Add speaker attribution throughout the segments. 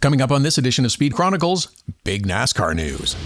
Speaker 1: Coming up on this edition of Speed Chronicles, big NASCAR news.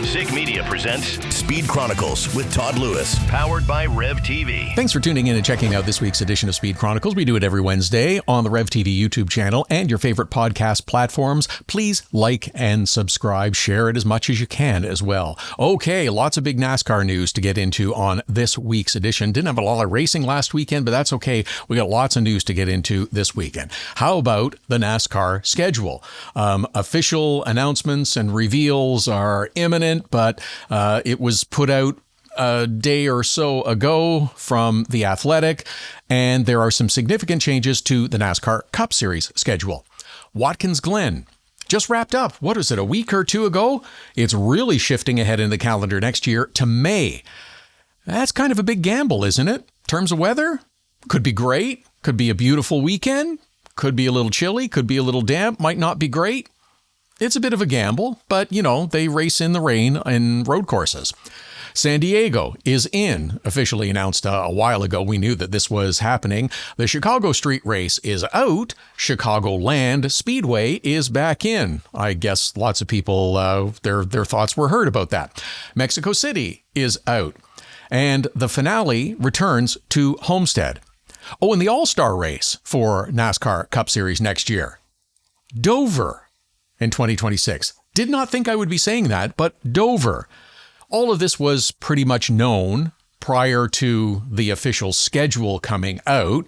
Speaker 2: SIG Media presents Speed Chronicles with Todd Lewis, powered by Rev TV.
Speaker 1: Thanks for tuning in and checking out this week's edition of Speed Chronicles. We do it every Wednesday on the Rev TV YouTube channel and your favorite podcast platforms. Please like and subscribe. Share it as much as you can as well. Okay, lots of big NASCAR news to get into on this week's edition. Didn't have a lot of racing last weekend, but that's okay. We got lots of news to get into this weekend. How about the NASCAR schedule? Official announcements and reveals are imminent, but it was put out a day or so ago from The Athletic, and there are some significant changes to the NASCAR Cup Series schedule. Watkins Glen just wrapped up. What is it, a week or two ago? It's really shifting ahead in the calendar next year to May. That's kind of a big gamble, isn't it? In terms of weather, could be great, could be a beautiful weekend, could be a little chilly, could be a little damp, might not be great. It's a bit of a gamble, but, you know, they race in the rain in road courses. San Diego is in, officially announced a while ago. We knew that this was happening. The Chicago Street Race is out. Chicagoland Speedway is back in. I guess lots of people, their thoughts were heard about that. Mexico City is out. And the finale returns to Homestead. Oh, and the All-Star race for NASCAR Cup Series next year. Dover in 2026. Did not think I would be saying that, but Dover. All of this was pretty much known prior to the official schedule coming out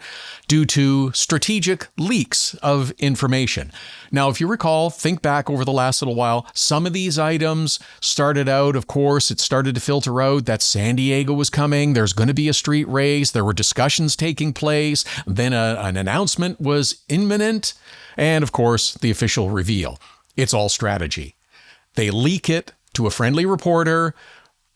Speaker 1: due to strategic leaks of information. Now, if you recall, think back over the last little while, some of these items started out, of course, it started to filter out that San Diego was coming. There's going to be a street race. There were discussions taking place. Then an announcement was imminent. And of course, the official reveal. It's all strategy. They leak it to a friendly reporter,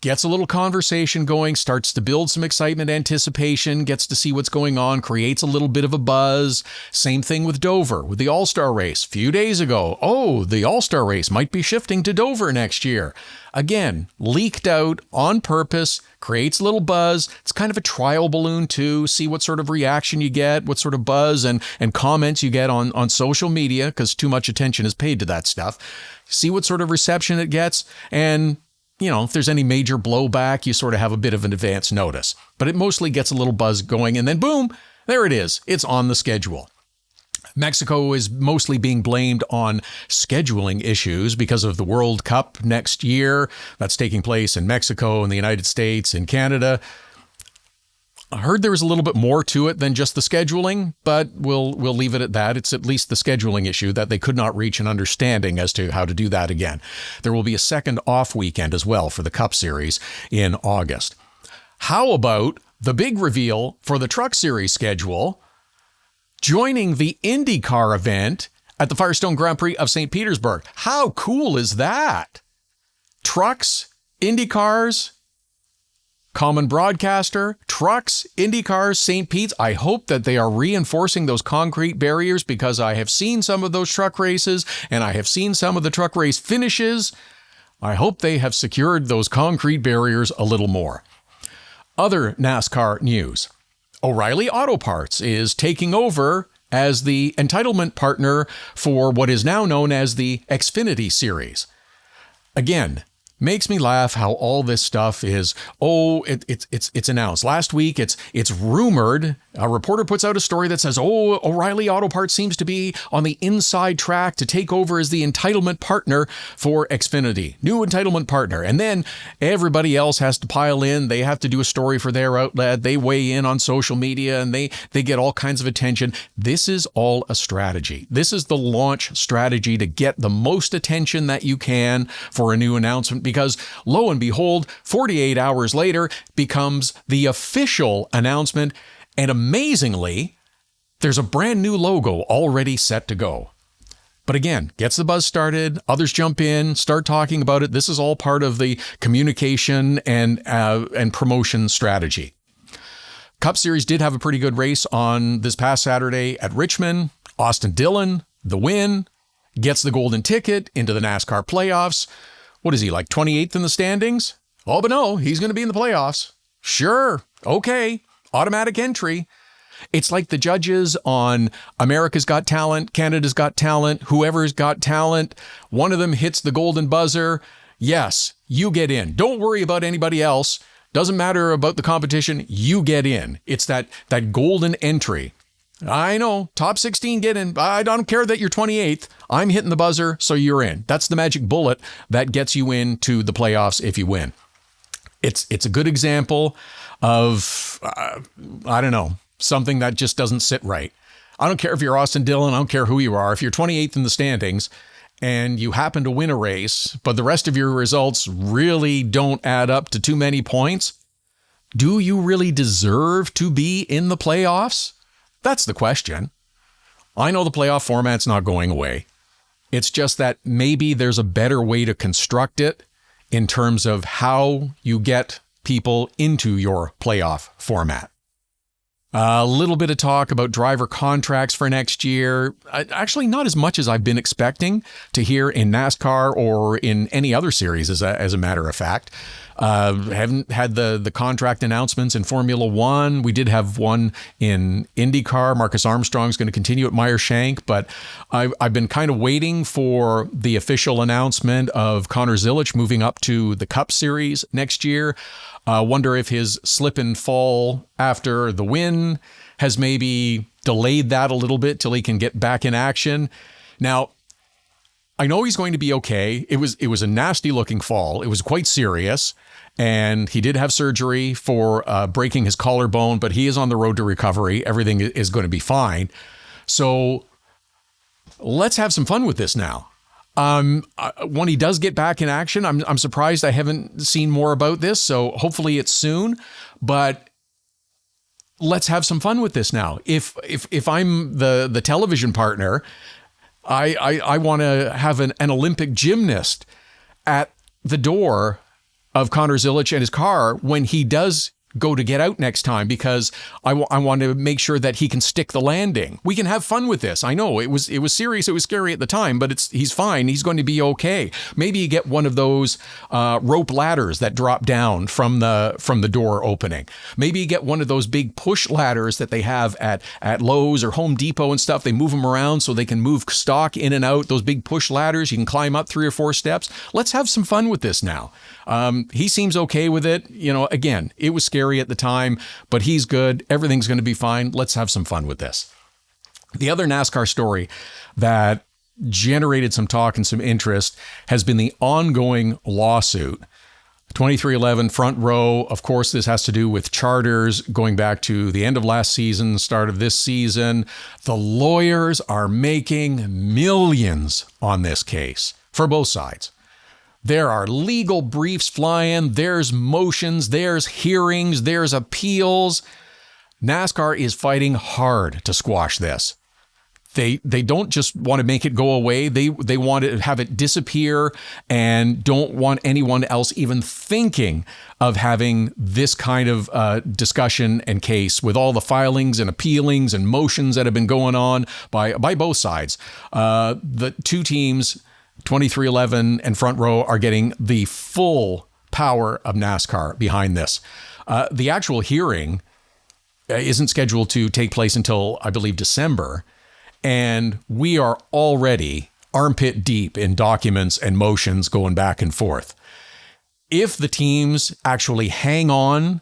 Speaker 1: gets a little conversation going, starts to build some excitement, anticipation, gets to see what's going on, creates a little bit of a buzz. Same thing with Dover, with the All-Star race. A few days ago, the All-Star race might be shifting to Dover next year. Again, leaked out on purpose, creates a little buzz. It's kind of a trial balloon too. See what sort of reaction you get, what sort of buzz and comments you get on social media, because too much attention is paid to that stuff. See what sort of reception it gets, and if there's any major blowback, you sort of have a bit of an advance notice. But it mostly gets a little buzz going, and then boom, there it is. It's on the schedule. Mexico is mostly being blamed on scheduling issues because of the World Cup next year. That's taking place in Mexico, in the United States, in Canada. I heard there was a little bit more to it than just the scheduling, but we'll leave it at that. It's at least the scheduling issue that they could not reach an understanding as to how to do that again. There will be a second off weekend as well for the Cup Series in August. How about the big reveal for the Truck Series schedule? Joining the IndyCar event at the Firestone Grand Prix of St. Petersburg. How cool is that? Trucks, IndyCars, common broadcaster, trucks, IndyCars, St. Pete's. I hope that they are reinforcing those concrete barriers, because I have seen some of those truck races and I have seen some of the truck race finishes. I hope they have secured those concrete barriers a little more. Other NASCAR news. O'Reilly Auto Parts is taking over as the entitlement partner for what is now known as the Xfinity series. Again, makes me laugh how all this stuff is, it's announced. Last week, it's rumored. A reporter puts out a story that says, O'Reilly Auto Parts seems to be on the inside track to take over as the entitlement partner for Xfinity. New entitlement partner. And then everybody else has to pile in. They have to do a story for their outlet. They weigh in on social media and they get all kinds of attention. This is all a strategy. This is the launch strategy to get the most attention that you can for a new announcement, because lo and behold, 48 hours later becomes the official announcement. And amazingly, there's a brand new logo already set to go. But again, gets the buzz started, others jump in, start talking about it. This is all part of the communication and promotion strategy. Cup Series did have a pretty good race on this past Saturday at Richmond. Austin Dillon, the win, gets the golden ticket into the NASCAR playoffs. What is he, like 28th in the standings? Oh, but no, he's going to be in the playoffs. Sure. Okay. Automatic entry. It's like the judges on America's Got Talent, Canada's Got Talent, whoever's got talent. One of them hits the golden buzzer. Yes, you get in. Don't worry about anybody else. Doesn't matter about the competition. You get in. It's that golden entry. I know, top 16 get in. I don't care that you're 28th. I'm hitting the buzzer, so you're in. That's the magic bullet that gets you into the playoffs if you win. It's a good example of, I don't know, something that just doesn't sit right. I don't care if you're Austin Dillon. I don't care who you are. If you're 28th in the standings and you happen to win a race, but the rest of your results really don't add up to too many points, do you really deserve to be in the playoffs? That's the question. I know the playoff format's not going away. It's just that maybe there's a better way to construct it in terms of how you get people into your playoff format. A little bit of talk about driver contracts for next year. Actually, not as much as I've been expecting to hear in NASCAR or in any other series, as a matter of fact. Haven't had the contract announcements in Formula One. We did have one in IndyCar. Marcus Armstrong's going to continue at Meyer-Shank, but I've been kind of waiting for the official announcement of Conor Zilich moving up to the Cup Series next year. Wonder if his slip and fall after the win has maybe delayed that a little bit till he can get back in action. Now, I know he's going to be okay. It was a nasty looking fall. It was quite serious, and he did have surgery for breaking his collarbone, but he is on the road to recovery. Everything is going to be fine. So let's have some fun with this now. When he does get back in action, I'm surprised I haven't seen more about this. So hopefully it's soon, but let's have some fun with this now. If I'm the television partner, I want to have an Olympic gymnast at the door of Conor Zilich and his car when he does go to get out next time, because I want to make sure that he can stick the landing. We can have fun with this. I know it was serious. It was scary at the time, but he's fine. He's going to be okay. Maybe you get one of those rope ladders that drop down from the door opening. Maybe you get one of those big push ladders that they have at Lowe's or Home Depot and stuff. They move them around so they can move stock in and out. Those big push ladders, you can climb up 3 or 4 steps. Let's have some fun with this now. He seems okay with it. You know, again, it was scary at the time, but he's good. Everything's going to be fine. Let's have some fun with this. The other NASCAR story that generated some talk and some interest has been the ongoing lawsuit. 2311 Front Row. Of course, this has to do with charters going back to the end of last season, start of this season. The lawyers are making millions on this case for both sides. There are legal briefs flying, there's motions, there's hearings, there's appeals. NASCAR is fighting hard to squash this. They don't just want to make it go away. They want to have it disappear and don't want anyone else even thinking of having this kind of discussion and case with all the filings and appealings and motions that have been going on by both sides. The two teams, 2311 and Front Row, are getting the full power of NASCAR behind this. The actual hearing isn't scheduled to take place until, I believe, December. And we are already armpit deep in documents and motions going back and forth. If the teams actually hang on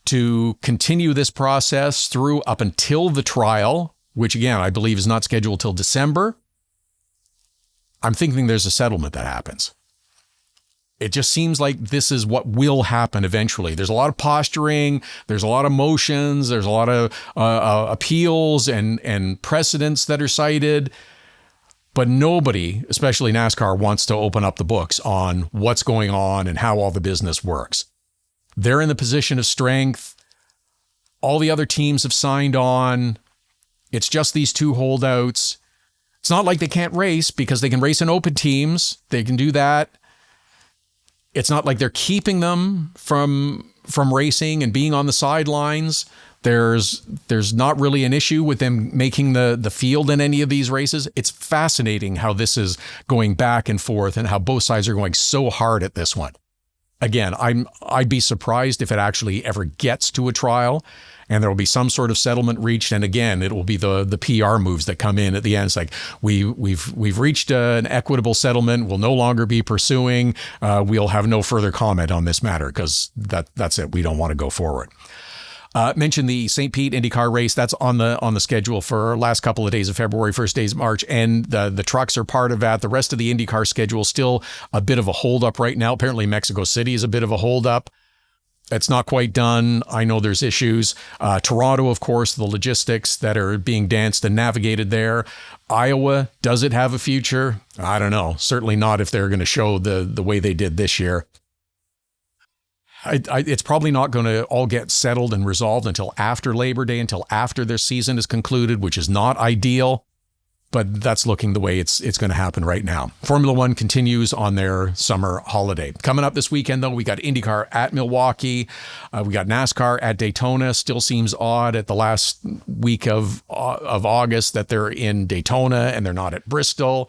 Speaker 1: to continue this process through up until the trial, which again, I believe is not scheduled till December, I'm thinking there's a settlement that happens. It just seems like this is what will happen eventually. There's a lot of posturing, there's a lot of motions, there's a lot of appeals and precedents that are cited, but nobody, especially NASCAR, wants to open up the books on what's going on and how all the business works. They're in the position of strength. All the other teams have signed on. It's just these two holdouts. It's not like they can't race, because they can race in open teams. They can do that. It's not like they're keeping them from racing and being on the sidelines. There's not really an issue with them making the field in any of these races. It's fascinating how this is going back and forth and how both sides are going so hard at this one. Again, I'd be surprised if it actually ever gets to a trial, and there will be some sort of settlement reached. And again, it will be the PR moves that come in at the end. It's like we've reached an equitable settlement. We'll no longer be pursuing. We'll have no further comment on this matter because that's it. We don't want to go forward. Mentioned the St. Pete IndyCar race. That's on the schedule for last couple of days of February, first days of March, and the trucks are part of that. The rest of the IndyCar schedule still a bit of a holdup right now. Apparently, Mexico City is a bit of a holdup. It's not quite done. I know there's issues. Toronto, of course, the logistics that are being danced and navigated there. Iowa, does it have a future? I don't know. Certainly not if they're going to show the way they did this year. It's probably not going to all get settled and resolved until after Labor Day, until after their season is concluded, which is not ideal, but that's looking the way it's going to happen right now. Formula One continues on their summer holiday. Coming up this weekend, though, we got IndyCar at Milwaukee. We got NASCAR at Daytona. Still seems odd at the last week of August that they're in Daytona and they're not at Bristol.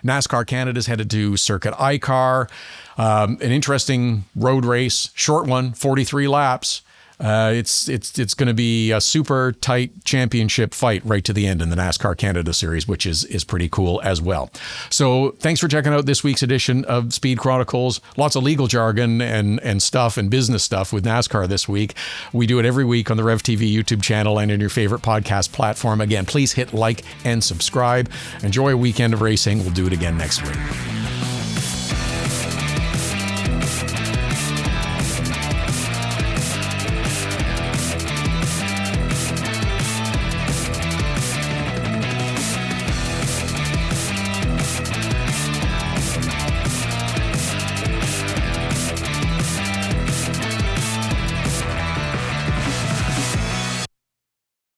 Speaker 1: NASCAR Canada's headed to Circuit Icar. An interesting road race, short one, 43 laps. It's going to be a super tight championship fight right to the end in the NASCAR Canada series, which is pretty cool as well. So thanks for checking out this week's edition of Speed Chronicles. Lots of legal jargon and stuff and business stuff with NASCAR this week. We do it every week on the Rev TV YouTube channel and in your favorite podcast platform. Again, please hit like and subscribe. Enjoy a weekend of racing. We'll do it again next week.